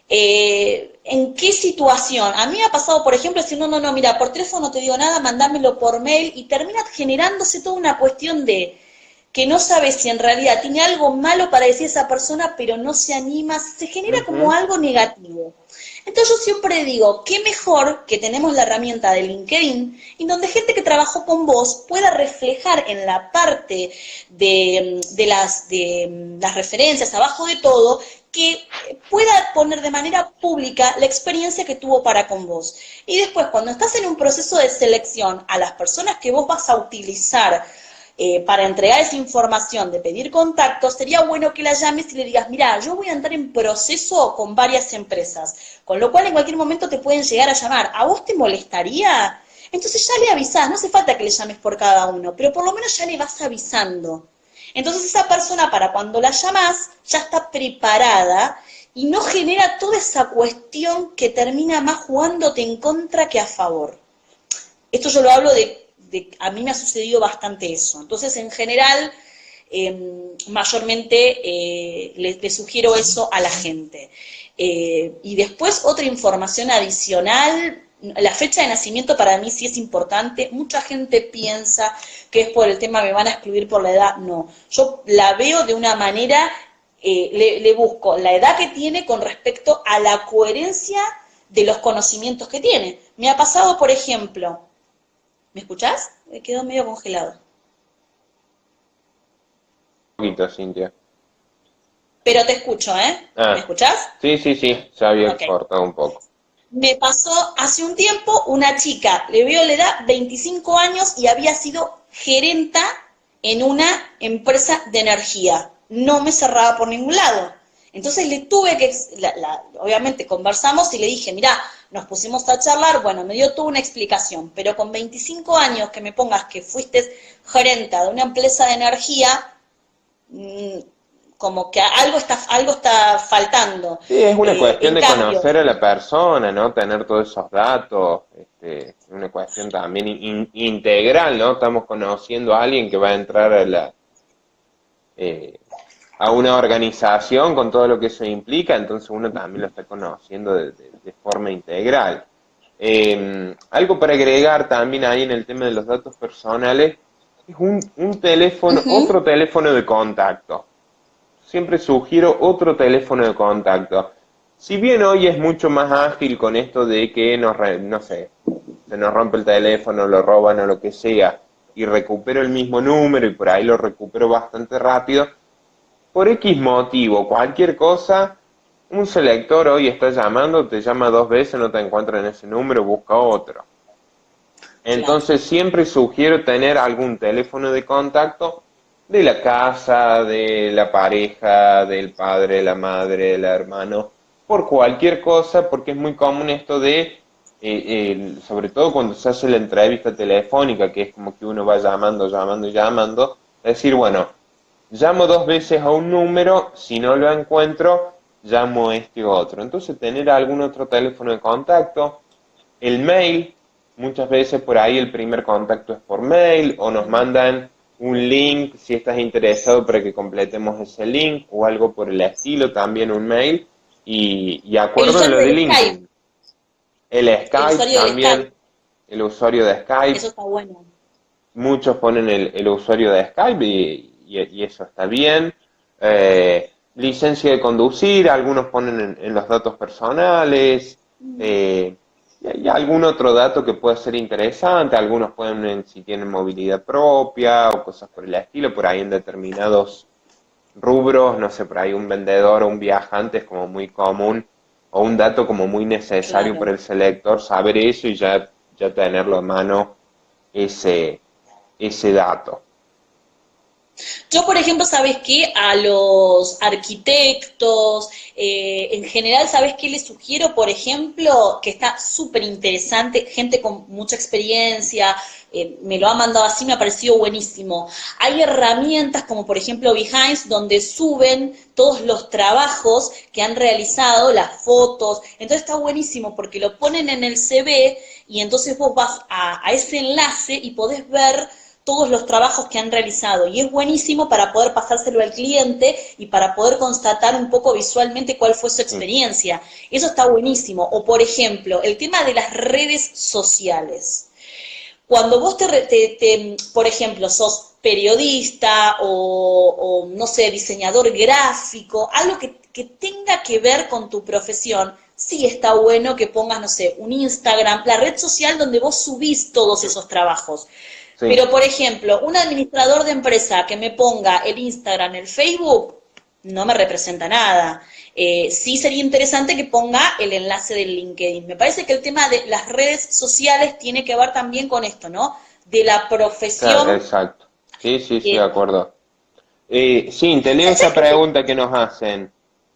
en qué situación. A mí me ha pasado, por ejemplo, decir, no, mira, por teléfono no te digo nada, mandámelo por mail, y termina generándose toda una cuestión de que no sabes si en realidad tiene algo malo para decir esa persona, pero no se anima, se genera como algo negativo. Entonces yo siempre digo, qué mejor que tenemos la herramienta de LinkedIn, en donde gente que trabajó con vos pueda reflejar en la parte de las referencias, abajo de todo, que pueda poner de manera pública la experiencia que tuvo para con vos. Y después, cuando estás en un proceso de selección, a las personas que vos vas a utilizar para entregar esa información de pedir contactos, sería bueno que la llames y le digas, mira, yo voy a entrar en proceso con varias empresas, con lo cual en cualquier momento te pueden llegar a llamar. ¿A vos te molestaría? Entonces ya le avisás, no hace falta que le llames por cada uno, pero por lo menos ya le vas avisando. Entonces esa persona, para cuando la llamás, ya está preparada y no genera toda esa cuestión que termina más jugándote en contra que a favor. Esto yo lo hablo a mí me ha sucedido bastante eso. Entonces, en general, mayormente le sugiero eso a la gente. Y después, otra información adicional, la fecha de nacimiento para mí sí es importante. Mucha gente piensa que es por el tema, me van a excluir por la edad. No, yo la veo de una manera, le busco la edad que tiene con respecto a la coherencia de los conocimientos que tiene. Me ha pasado, por ejemplo, ¿me escuchás? Me quedó medio congelado. Un poquito, Cintia. Pero te escucho, ¿eh? ¿Me escuchás? Sí, se había cortado un poco. Me pasó hace un tiempo una chica, le veo la edad, 25 años, y había sido gerenta en una empresa de energía. No me cerraba por ningún lado. Entonces le tuve que, obviamente conversamos y le dije, mirá, nos pusimos a charlar, bueno, me dio toda una explicación, pero con 25 años que me pongas que fuiste gerenta de una empresa de energía, como que algo está faltando. Sí, es una cuestión En de cambio, conocer a la persona, ¿no? Tener todos esos datos, es una cuestión también integral, ¿no? Estamos conociendo a alguien que va a entrar eh, a una organización con todo lo que eso implica, entonces uno también lo está conociendo de forma integral. Algo para agregar también ahí en el tema de los datos personales es un teléfono, ujú, otro teléfono de contacto. Siempre sugiero otro teléfono de contacto. Si bien hoy es mucho más ágil con esto de que no sé, se nos rompe el teléfono, lo roban o lo que sea, y recupero el mismo número y por ahí lo recupero bastante rápido, por X motivo, cualquier cosa, un selector hoy está llamando, te llama 2 veces, no te encuentra en ese número, busca otro. claro. Entonces siempre sugiero tener algún teléfono de contacto de la casa, de la pareja, del padre, la madre, del hermano, por cualquier cosa, porque es muy común esto de, sobre todo cuando se hace la entrevista telefónica, que es como que uno va llamando, llamando, llamando, decir, bueno, llamo 2 veces a un número, si no lo encuentro, llamo a este otro. Entonces tener algún otro teléfono de contacto, el mail, muchas veces por ahí el primer contacto es por mail o nos mandan un link si estás interesado para que completemos ese link o algo por el estilo, también un mail y El acuerdo en usuario lo de del Skype, LinkedIn. El el Skype usuario del Skype, también, el usuario de Skype, eso está bueno. muchos ponen el usuario de Skype y eso está bien. Licencia de conducir, algunos ponen en los datos personales. eh, y hay algún otro dato que pueda ser interesante, algunos ponen si tienen movilidad propia o cosas por el estilo, por ahí en determinados rubros, no sé, por ahí un vendedor o un viajante es como muy común, o un dato como muy necesario para Claro. el selector, saber eso y ya tenerlo a mano ese, ese dato. Yo, por ejemplo, ¿sabes qué? A los arquitectos, en general, ¿sabes qué les sugiero? Por ejemplo, que está súper interesante, gente con mucha experiencia, me lo ha mandado así, me ha parecido buenísimo. Hay herramientas como, por ejemplo, Behance, donde suben todos los trabajos que han realizado, las fotos. Entonces está buenísimo porque lo ponen en el CV y entonces vos vas a ese enlace y podés ver todos los trabajos que han realizado y es buenísimo para poder pasárselo al cliente y para poder constatar un poco visualmente cuál fue su Mm, experiencia. Eso está buenísimo. O por ejemplo, el tema de las redes sociales. Cuando vos por ejemplo, sos periodista o, no sé, diseñador gráfico, algo que tenga que ver con tu profesión, sí está bueno que pongas, no sé, un Instagram, la red social donde vos subís todos esos trabajos. sí, Pero, por ejemplo, un administrador de empresa que me ponga el Instagram, el Facebook, no me representa nada. Sí sería interesante que ponga el enlace del LinkedIn. Me parece que el tema de las redes sociales tiene que ver también con esto, ¿no? De la claro, profesión. exacto. Sí, sí, sí, de Eh, acuerdo. Sí, te leo esa ¿Sabes qué? pregunta que nos hacen.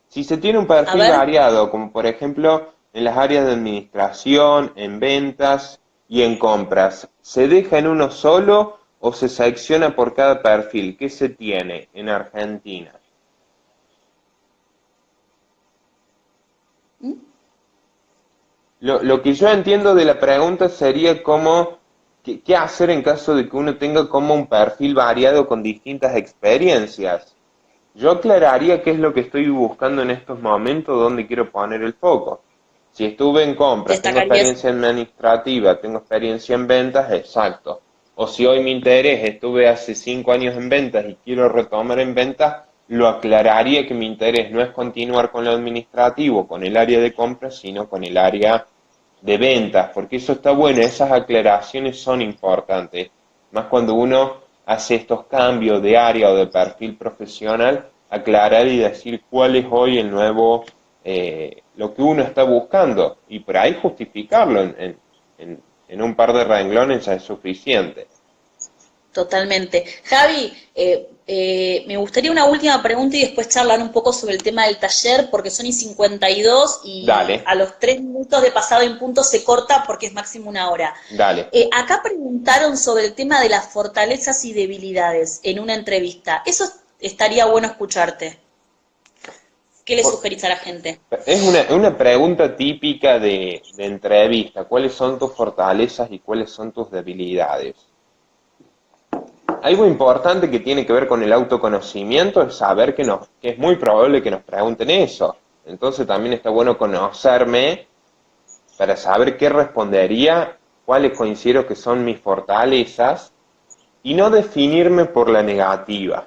Si se tiene un A perfil ver. variado, como por ejemplo en las áreas de administración, en ventas y en compras, ¿se deja en uno solo o se selecciona por cada perfil? ¿Qué se tiene en Argentina? ¿Mm? Lo que yo entiendo de la pregunta sería cómo, qué hacer en caso de que uno tenga como un perfil variado con distintas experiencias. Yo aclararía qué es lo que estoy buscando en estos momentos, dónde quiero poner el foco. Si estuve en compras, tengo Destacarías. experiencia administrativa, tengo experiencia en ventas, exacto. O si hoy mi interés, estuve hace 5 años en ventas y quiero retomar en ventas, lo aclararía que mi interés no es continuar con lo administrativo, con el área de compras, sino con el área de ventas, porque eso está bueno, esas aclaraciones son importantes, más cuando uno hace estos cambios de área o de perfil profesional, aclarar y decir cuál es hoy el nuevo, lo que uno está buscando, y por ahí justificarlo en un par de renglones ya es suficiente. Totalmente. Javi, me gustaría una última pregunta y después charlar un poco sobre el tema del taller, porque son y 52 y Dale, a los 3 minutos de pasado en punto se corta porque es máximo una hora. dale. Acá preguntaron sobre el tema de las fortalezas y debilidades en una entrevista. Eso estaría bueno escucharte. ¿Qué le Por- sugerís a la gente? Es una pregunta típica de entrevista. ¿Cuáles son tus fortalezas y cuáles son tus debilidades? Algo importante que tiene que ver con el autoconocimiento es saber que es muy probable que nos pregunten eso. Entonces también está bueno conocerme para saber qué respondería, cuáles considero que son mis fortalezas y no definirme por la negativa.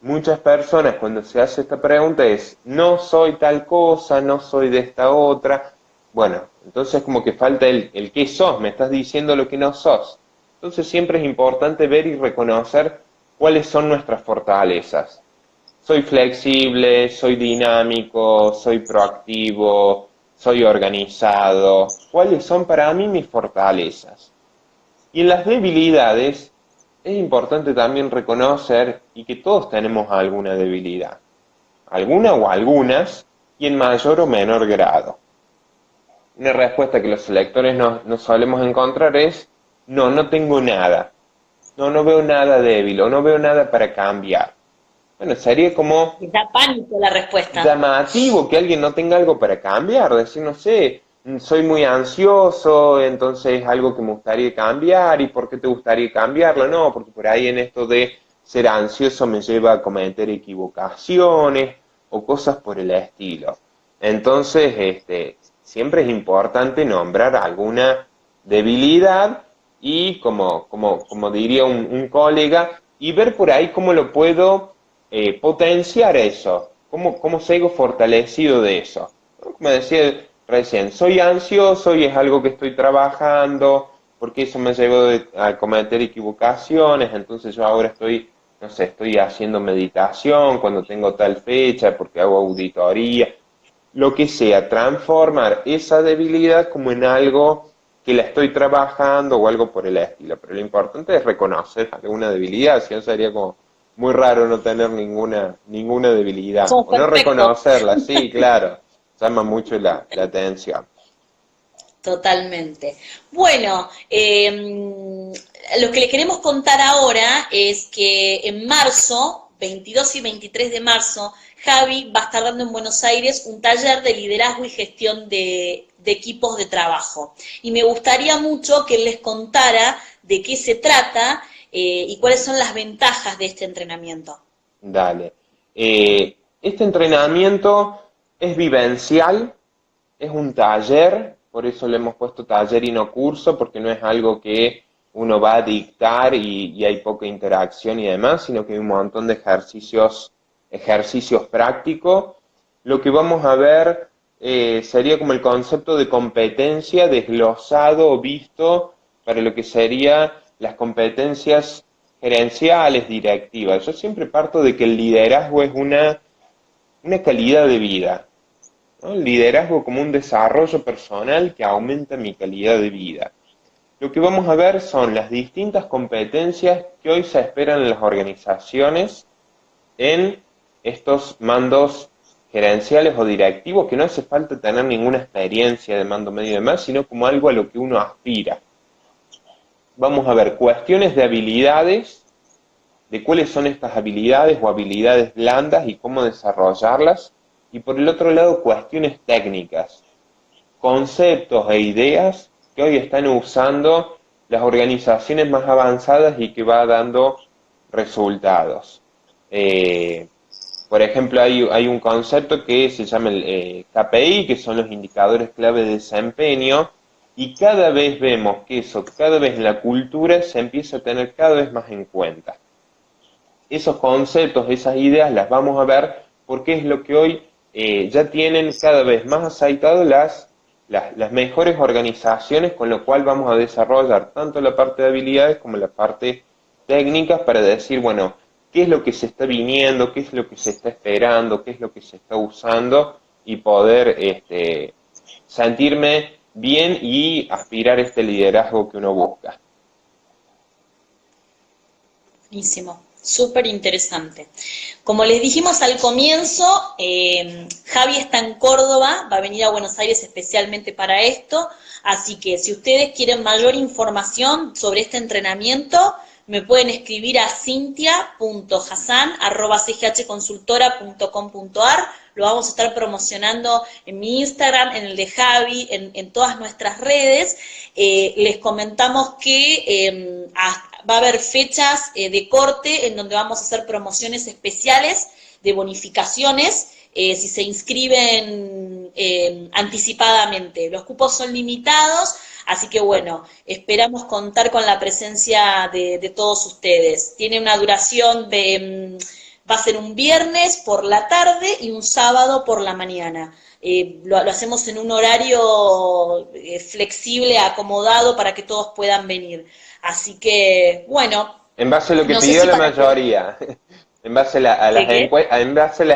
Muchas personas cuando se hace esta pregunta es, no soy tal cosa, no soy de esta otra. Bueno, entonces como que falta el qué sos, me estás diciendo lo que no sos. Entonces siempre es importante ver y reconocer cuáles son nuestras fortalezas. Soy flexible, soy dinámico, soy proactivo, soy organizado. ¿Cuáles son para mí mis fortalezas? Y en las debilidades es importante también reconocer y que todos tenemos alguna debilidad, alguna o algunas, y en mayor o menor grado. Una respuesta que los lectores no solemos encontrar es, no, no tengo nada, no veo nada débil o no veo nada para cambiar. Bueno, sería como Da pánico la respuesta. llamativo que alguien no tenga algo para cambiar, decir, no sé, soy muy ansioso, entonces es algo que me gustaría cambiar, ¿y por qué te gustaría cambiarlo? No, porque por ahí en esto de ser ansioso me lleva a cometer equivocaciones o cosas por el estilo. Entonces, siempre es importante nombrar alguna debilidad y, como diría un colega, y ver por ahí cómo lo puedo potenciar eso, cómo sigo fortalecido de eso. ¿No? Como decía recién, soy ansioso y es algo que estoy trabajando, porque eso me llevó a cometer equivocaciones, entonces yo ahora estoy, no sé, estoy haciendo meditación cuando tengo tal fecha, porque hago auditoría, lo que sea, transformar esa debilidad como en algo que la estoy trabajando o algo por el estilo. Pero lo importante es reconocer alguna debilidad, si no sería como muy raro no tener ninguna debilidad. Somos O no perfectos. reconocerla, sí, claro, llama mucho la atención. Totalmente. Bueno, lo que le queremos contar ahora es que en marzo, 22 y 23 de marzo, Javi va a estar dando en Buenos Aires un taller de liderazgo y gestión de equipos de trabajo. Y me gustaría mucho que él les contara de qué se trata y cuáles son las ventajas de este entrenamiento. Dale. Este entrenamiento es vivencial, es un taller, por eso le hemos puesto taller y no curso, porque no es algo que uno va a dictar y hay poca interacción y demás, sino que hay un montón de ejercicios prácticos. Lo que vamos a ver sería como el concepto de competencia desglosado o visto para lo que sería las competencias gerenciales, directivas. Yo siempre parto de que el liderazgo es una calidad de vida, ¿no? El liderazgo como un desarrollo personal que aumenta mi calidad de vida. Lo que vamos a ver son las distintas competencias que hoy se esperan en las organizaciones en estos mandos gerenciales o directivos, que no hace falta tener ninguna experiencia de mando medio y demás, sino como algo a lo que uno aspira. Vamos a ver cuestiones de habilidades, de cuáles son estas habilidades o habilidades blandas y cómo desarrollarlas, y por el otro lado cuestiones técnicas, conceptos e ideas que hoy están usando las organizaciones más avanzadas y que va dando resultados. Eh, por ejemplo, hay un concepto que se llama el KPI, que son los indicadores clave de desempeño, y cada vez vemos que eso, cada vez en la cultura se empieza a tener cada vez más en cuenta. Esos conceptos, esas ideas las vamos a ver porque es lo que hoy ya tienen cada vez más aceitado las mejores organizaciones, con lo cual vamos a desarrollar tanto la parte de habilidades como la parte técnica para decir, bueno, qué es lo que se está viniendo, qué es lo que se está esperando, qué es lo que se está usando y poder sentirme bien y aspirar a este liderazgo que uno busca. Buenísimo, súper interesante. Como les dijimos al comienzo, Javi está en Córdoba, va a venir a Buenos Aires especialmente para esto, así que si ustedes quieren mayor información sobre este entrenamiento, me pueden escribir a cintia.hassan@cghconsultora.com.ar. Lo vamos a estar promocionando en mi Instagram, en el de Javi, en todas nuestras redes. Les comentamos que va a haber fechas de corte en donde vamos a hacer promociones especiales de bonificaciones si se inscriben anticipadamente. Los cupos son limitados, así que bueno, esperamos contar con la presencia de todos ustedes. Tiene una duración de, va a ser un viernes por la tarde y un sábado por la mañana. Lo hacemos en un horario flexible, acomodado para que todos puedan venir. Así que, bueno. En base a lo que pidió la mayoría. En base a las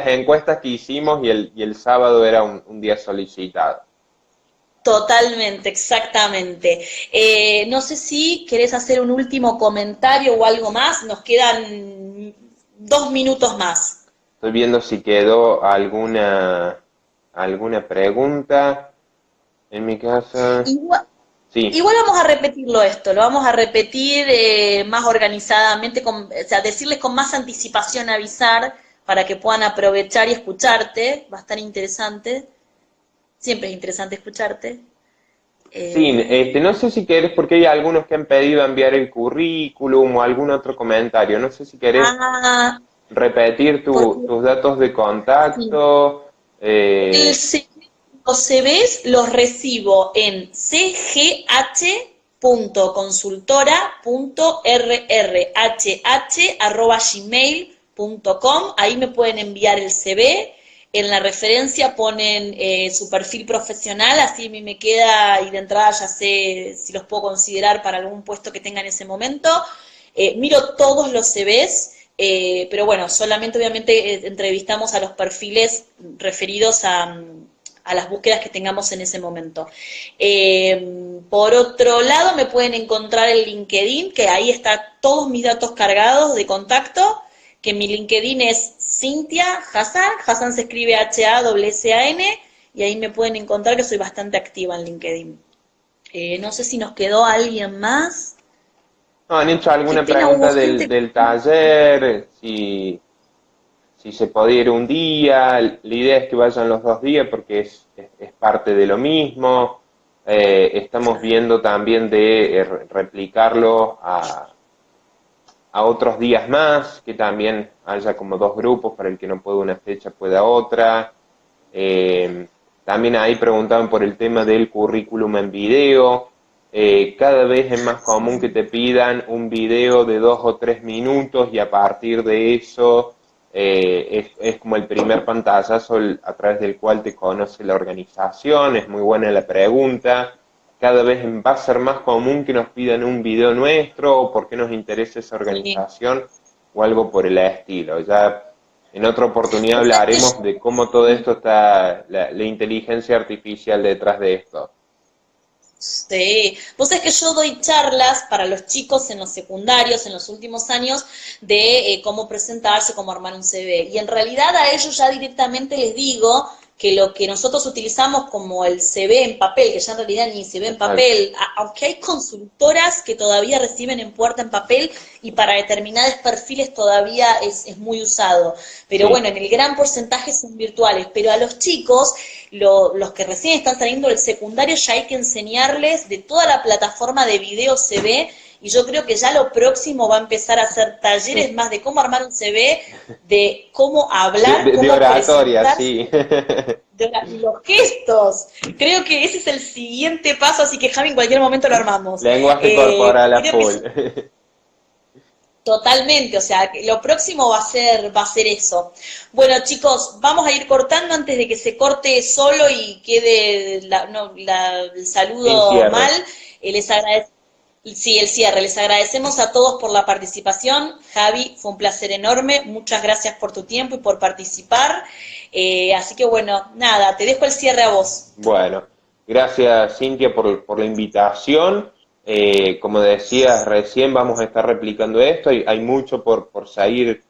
encuestas que hicimos y el sábado era un día solicitado. Totalmente, exactamente. No sé si querés hacer un último comentario o algo más. Nos quedan 2 minutos más. Estoy viendo si quedó alguna pregunta en mi casa. Igual vamos a repetirlo esto, lo vamos a repetir más organizadamente, o sea, decirles con más anticipación, avisar, para que puedan aprovechar y escucharte, va a estar interesante, siempre es interesante escucharte. Sí, no sé si querés, porque hay algunos que han pedido enviar el currículum o algún otro comentario, no sé si querés repetir tus datos de contacto. Sí. Los CVs los recibo en cgh.consultora.rrhh@gmail.com. Ahí me pueden enviar el CV. En la referencia ponen su perfil profesional, así a mí me queda y de entrada ya sé si los puedo considerar para algún puesto que tenga en ese momento. Miro todos los CVs. Pero bueno, solamente obviamente entrevistamos a los perfiles referidos a las búsquedas que tengamos en ese momento. Por otro lado, me pueden encontrar en LinkedIn, que ahí están todos mis datos cargados de contacto, que mi LinkedIn es Cintia Hassan, Hassan se escribe H-A-S-S-A-N, y ahí me pueden encontrar que soy bastante activa en LinkedIn. No sé si nos quedó alguien más. No, han hecho alguna pregunta del taller, si se podía ir un día. La idea es que vayan los 2 días porque es parte de lo mismo. Estamos viendo también de replicarlo a otros días más, que también haya como 2 grupos, para el que no pueda una fecha pueda otra. También ahí preguntaban por el tema del currículum en video. Cada vez es más común que te pidan un video de 2 o 3 minutos y a partir de eso es como el primer pantallazo a través del cual te conoce la organización. Es muy buena la pregunta. Cada vez va a ser más común que nos pidan un video nuestro o por qué nos interesa esa organización o algo por el estilo. Ya en otra oportunidad hablaremos de cómo todo esto está, la inteligencia artificial detrás de esto. Sí, vos sabés que yo doy charlas para los chicos en los secundarios en los últimos años de cómo presentarse, cómo armar un CV. Y en realidad a ellos ya directamente les digo que lo que nosotros utilizamos como el CV en papel, que ya en realidad ni se ve en papel, aunque hay consultoras que todavía reciben en puerta en papel y para determinados perfiles todavía es muy usado. Pero bueno, en el gran porcentaje son virtuales. Pero a los chicos, los que recién están saliendo del secundario, ya hay que enseñarles de toda la plataforma de video CV. Y yo creo que ya lo próximo va a empezar a hacer talleres más de cómo armar un CV, de cómo hablar, de oratoria, sí. Los gestos. Creo que ese es el siguiente paso, así que Javi, en cualquier momento lo armamos. Lenguaje corporal a full. Totalmente, o sea, lo próximo va a ser eso. Bueno, chicos, vamos a ir cortando antes de que se corte solo y quede el saludo mal. Les agradezco. Sí, el cierre. Les agradecemos a todos por la participación. Javi, fue un placer enorme. Muchas gracias por tu tiempo y por participar. Así que bueno, nada, te dejo el cierre a vos. Bueno, gracias Cintia por la invitación. Como decías recién, vamos a estar replicando esto, hay mucho por seguir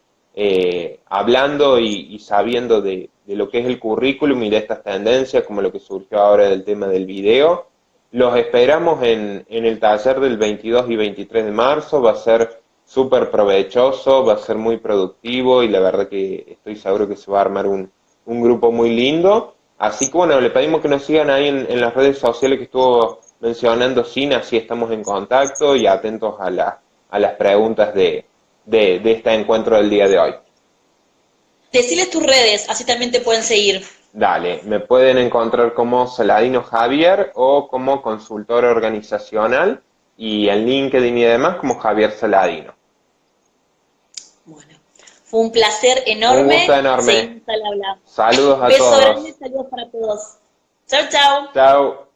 hablando y sabiendo de lo que es el currículum y de estas tendencias, como lo que surgió ahora del tema del video. Los esperamos en el taller del 22 y 23 de marzo, va a ser súper provechoso, va a ser muy productivo y la verdad que estoy seguro que se va a armar un grupo muy lindo. Así que bueno, le pedimos que nos sigan ahí en las redes sociales que estuvo mencionando Sina, así estamos en contacto y atentos a las preguntas de este encuentro del día de hoy. Deciles tus redes, así también te pueden seguir. Dale, me pueden encontrar como Saladino Javier o como consultor organizacional y en LinkedIn y demás como Javier Saladino. Bueno, fue un placer Un gusto enorme. enorme. Seguimos al habla. Saludos a Beso grande, todos. saludos para todos. Chau, chau. Chao.